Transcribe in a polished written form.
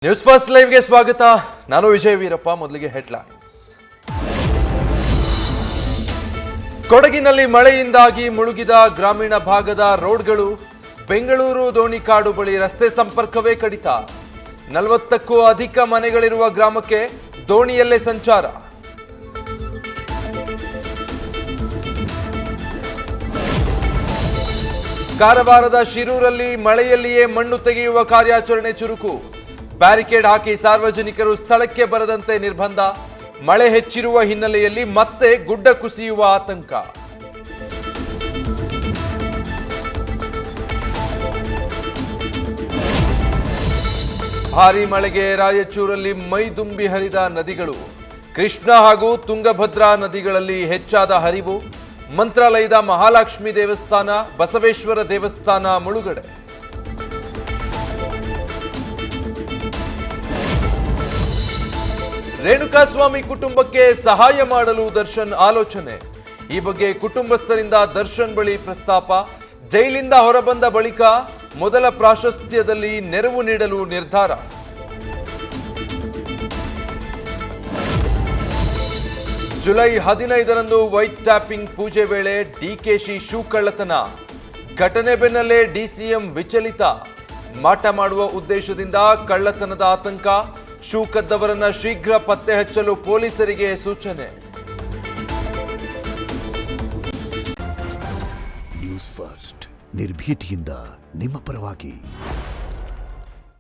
News first ಲೈವ್ಗೆ ಸ್ವಾಗತ. ನಾನು ವಿಜಯ್ ವೀರಪ್ಪ. ಮೊದಲಿಗೆ ಹೆಡ್ಲೈನ್ಸ್. ಕೊಡಗಿನಲ್ಲಿ ಮಳೆಯಿಂದಾಗಿ ಮುಳುಗಿದ ಗ್ರಾಮೀಣ ಭಾಗದ ರೋಡ್ಗಳು. ಬೆಂಗಳೂರು ದೋಣಿಕಾಡು ಬಳಿ ರಸ್ತೆ ಸಂಪರ್ಕವೇ ಕಡಿತ. 40ಕ್ಕೂ ಅಧಿಕ ಮನೆಗಳಿರುವ ಗ್ರಾಮಕ್ಕೆ ದೋಣಿಯಲ್ಲೇ ಸಂಚಾರ. ಕಾರವಾರದ ಶಿರೂರಲ್ಲಿ ಮಳೆಯಲ್ಲಿಯೇ ಮಣ್ಣು ತೆಗೆಯುವ ಕಾರ್ಯಾಚರಣೆ ಚುರುಕು. ಬ್ಯಾರಿಕೇಡ್ ಹಾಕಿ ಸಾರ್ವಜನಿಕರು ಸ್ಥಳಕ್ಕೆ ಬರದಂತೆ ನಿರ್ಬಂಧ. ಮಳೆ ಹೆಚ್ಚಿರುವ ಹಿನ್ನೆಲೆಯಲ್ಲಿ ಮತ್ತೆ ಗುಡ್ಡ ಕುಸಿಯುವ ಆತಂಕ. ಭಾರೀ ಮಳೆಗೆ ರಾಯಚೂರಲ್ಲಿ ಮೈದುಂಬಿ ಹರಿದ ನದಿಗಳು. ಕೃಷ್ಣ ಹಾಗೂ ತುಂಗಭದ್ರಾ ನದಿಗಳಲ್ಲಿ ಹೆಚ್ಚಾದ ಹರಿವು. ಮಂತ್ರಾಲಯದ ಮಹಾಲಕ್ಷ್ಮಿ ದೇವಸ್ಥಾನ, ಬಸವೇಶ್ವರ ದೇವಸ್ಥಾನ ಮುಳುಗಡೆ. ರೇಣುಕಾಸ್ವಾಮಿ ಕುಟುಂಬಕ್ಕೆ ಸಹಾಯ ಮಾಡಲು ದರ್ಶನ್ ಆಲೋಚನೆ. ಈ ಬಗ್ಗೆ ಕುಟುಂಬಸ್ಥರಿಂದ ದರ್ಶನ್ ಬಳಿ ಪ್ರಸ್ತಾಪ. ಜೈಲಿಂದ ಹೊರಬಂದ ಬಳಿಕ ಮೊದಲ ಪ್ರಾಶಸ್ತ್ಯದಲ್ಲಿ ನೆರವು ನೀಡಲು ನಿರ್ಧಾರ. ಜುಲೈ 15ರಂದು ವೈಟ್ ಟ್ಯಾಪಿಂಗ್ ಪೂಜೆ ವೇಳೆ ಡಿಕೆಶಿ ಶೂ ಕಳ್ಳತನ. ಘಟನೆ ಬೆನ್ನಲ್ಲೇ ಡಿಸಿಎಂ ವಿಚಲಿತ. ಮಾಟ ಮಾಡುವ ಉದ್ದೇಶದಿಂದ ಕಳ್ಳತನದ ಆತಂಕ. ಶೂ ಕದ್ದವರನ್ನ ಶೀಘ್ರ ಪತ್ತೆ ಹಚ್ಚಲು ಪೊಲೀಸರಿಗೆ ಸೂಚನೆ. ನ್ಯೂಸ್ ಫಸ್ಟ್ ನಿರ್ಭೀತಿಯಿಂದ ನಿಮ್ಮ ಪರವಾಗಿ.